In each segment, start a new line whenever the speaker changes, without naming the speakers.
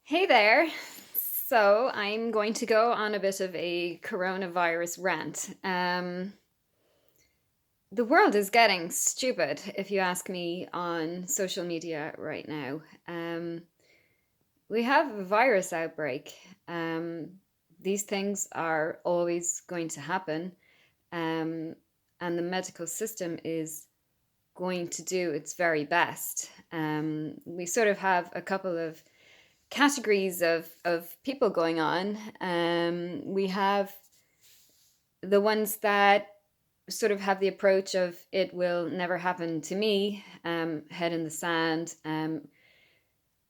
Hey there. So I'm going to go on a bit of a coronavirus rant. The world is getting stupid, if you ask me, on social media right now. We have a virus outbreak. These things are always going to happen, um, and the medical system is going to do its very best. We sort of have a couple of categories of people going on. We have the ones that sort of have the approach of it will never happen to me, head in the sand,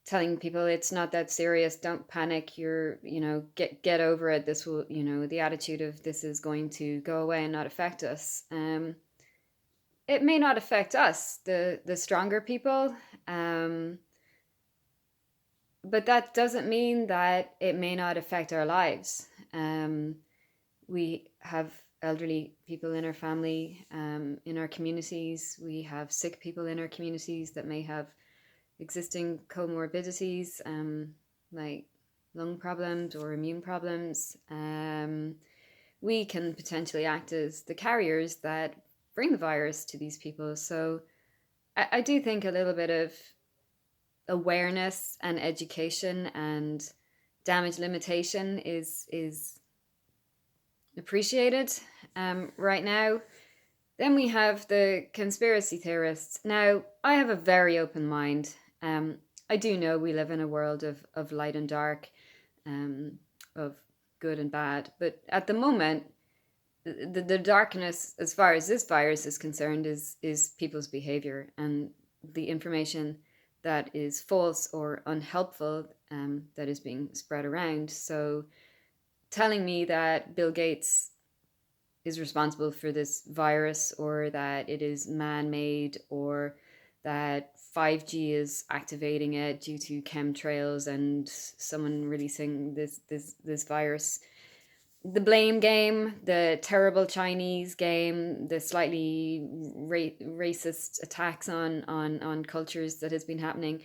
telling people it's not that serious, don't panic, get over it. This will, the attitude of this is going to go away and not affect us. It may not affect us, the stronger people. Um, but that doesn't mean that it may not affect our lives. We have elderly people in our family, in our communities. We have sick people in our communities that may have existing comorbidities, like lung problems or immune problems. We can potentially act as the carriers that bring the virus to these people. So I do think a little bit of awareness and education and damage limitation is appreciated right now. Then we have the conspiracy theorists. Now, I have a very open mind. I do know we live in a world of light and dark, um, of good and bad, but at the moment, the darkness, as far as this virus is concerned, is people's behavior and the information that is false or unhelpful, that is being spread around. So, telling me that Bill Gates is responsible for this virus or that it is man made or that 5G is activating it due to chemtrails and someone releasing this virus. The blame game, the terrible Chinese game, the slightly racist attacks on cultures that has been happening,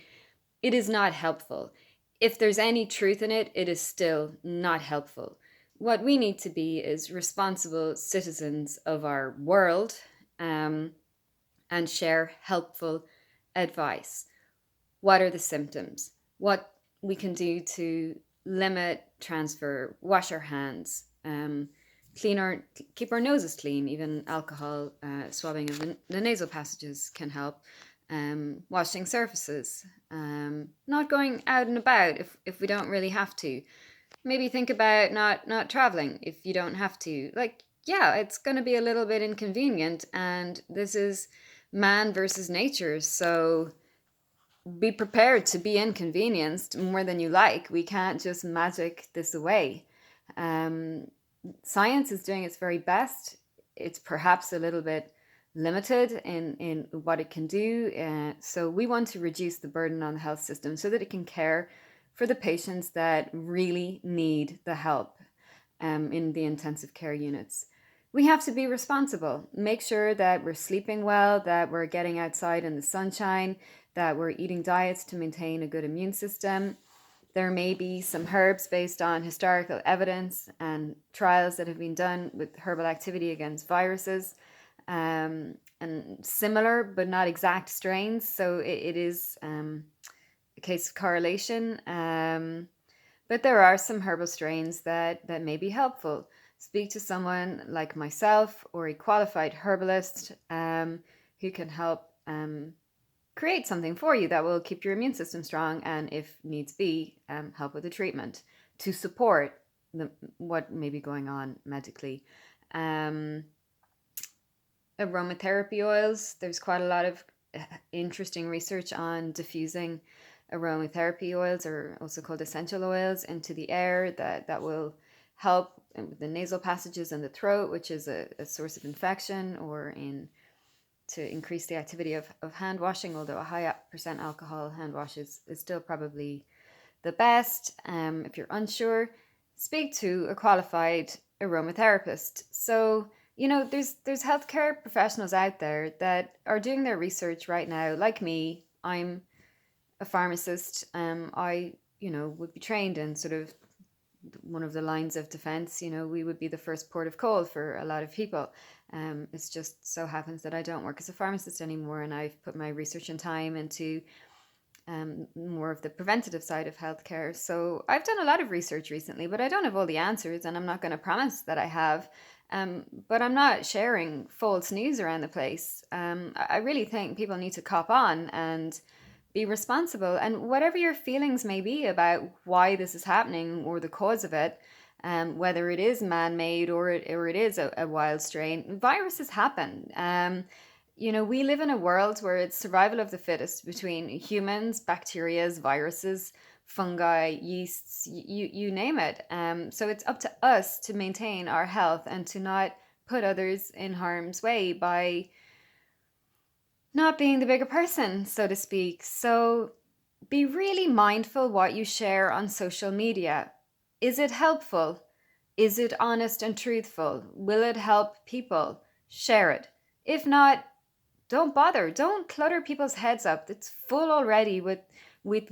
it is not helpful. If there's any truth in it, it is still not helpful. What we need to be is responsible citizens of our world, um, and share helpful advice. What are the symptoms? What we can do to limit transfer, wash our hands, clean our keep our noses clean. Even alcohol swabbing of the nasal passages can help. Washing surfaces, not going out and about if we don't really have to. Maybe think about not traveling if you don't have to. Like, yeah, it's going to be a little bit inconvenient, and this is man versus nature. So be prepared to be inconvenienced more than you like. We can't just magic this away. Um, Science is doing its very best. It's perhaps a little bit limited in what it can do. So we want to reduce the burden on the health system so that it can care for the patients that really need the help, in the intensive care units. We have to be responsible, make sure that we're sleeping well, that we're getting outside in the sunshine, that we're eating diets to maintain a good immune system. There may be some herbs based on historical evidence and trials that have been done with herbal activity against viruses, and similar but not exact strains. So it is a case of correlation. But there are some herbal strains that may be helpful. Speak to someone like myself or a qualified herbalist, who can help create something for you that will keep your immune system strong and, if needs be, help with the treatment to support what may be going on medically. Um, Aromatherapy oils, there's quite a lot of interesting research on diffusing aromatherapy oils, or also called essential oils, into the air that will help with the nasal passages and the throat, which is a source of infection, or in to increase the activity of hand washing, although a high percent alcohol hand wash is still probably the best. If you're unsure, speak to a qualified aromatherapist. So, there's healthcare professionals out there that are doing their research right now. Like me, I'm a pharmacist. I would be trained in sort of one of the lines of defense. We would be the first port of call for a lot of people. It's just so happens that I don't work as a pharmacist anymore, and I've put my research and time into more of the preventative side of healthcare. So I've done a lot of research recently, but I don't have all the answers, and I'm not going to promise that I have. But I'm not sharing false news around the place. I really think people need to cop on and be responsible. And whatever your feelings may be about why this is happening or the cause of it, whether it is man-made or it is a wild strain, viruses happen. We live in a world where it's survival of the fittest between humans, bacterias, viruses, fungi, yeasts, you name it. So it's up to us to maintain our health and to not put others in harm's way by not being the bigger person, so to speak. So be really mindful what you share on social media. Is it helpful? Is it honest and truthful? Will it help people? Share it. If not, don't bother. Don't clutter people's heads up. It's full already with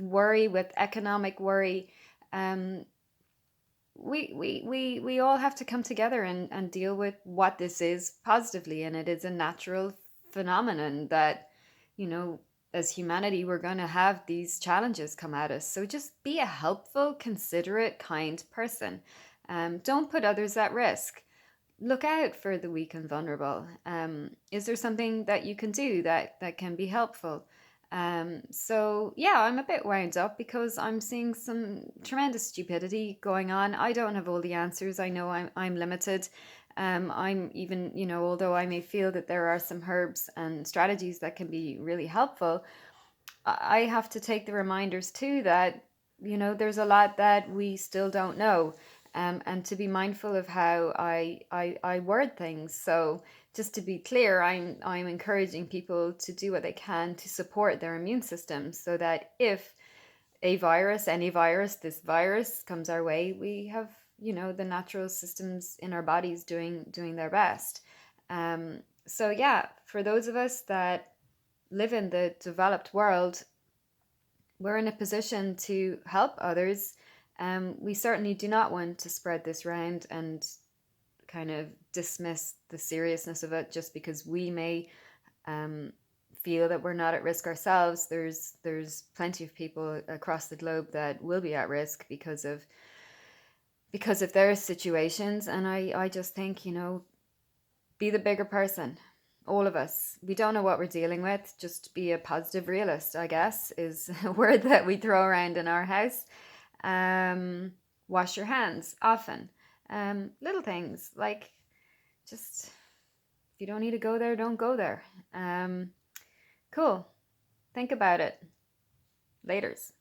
worry, with economic worry. Um, we all have to come together and deal with what this is positively, and it is a natural phenomenon that, you know, as humanity, we're going to have these challenges come at us. So just be a helpful, considerate, kind person. Don't put others at risk. Look out for the weak and vulnerable. Is there something that you can do that can be helpful? So yeah, I'm a bit wound up because I'm seeing some tremendous stupidity going on. I don't have all the answers. I know I'm limited. I'm even, although I may feel that there are some herbs and strategies that can be really helpful, I have to take the reminders too that, there's a lot that we still don't know. And to be mindful of how I word things. So just to be clear, I'm encouraging people to do what they can to support their immune system so that if any virus, this virus comes our way, we have, the natural systems in our bodies doing their best. So yeah, for those of us that live in the developed world, we're in a position to help others. We certainly do not want to spread this round and kind of dismiss the seriousness of it just because we may um, feel that we're not at risk ourselves. There's plenty of people across the globe that will be at risk because of their situations, and I just think, be the bigger person. All of us. We don't know what we're dealing with. Just be a positive realist, I guess, is a word that we throw around in our house. Um, Wash your hands often. Little things like just if you don't need to go there, don't go there. Cool. Think about it. Laters.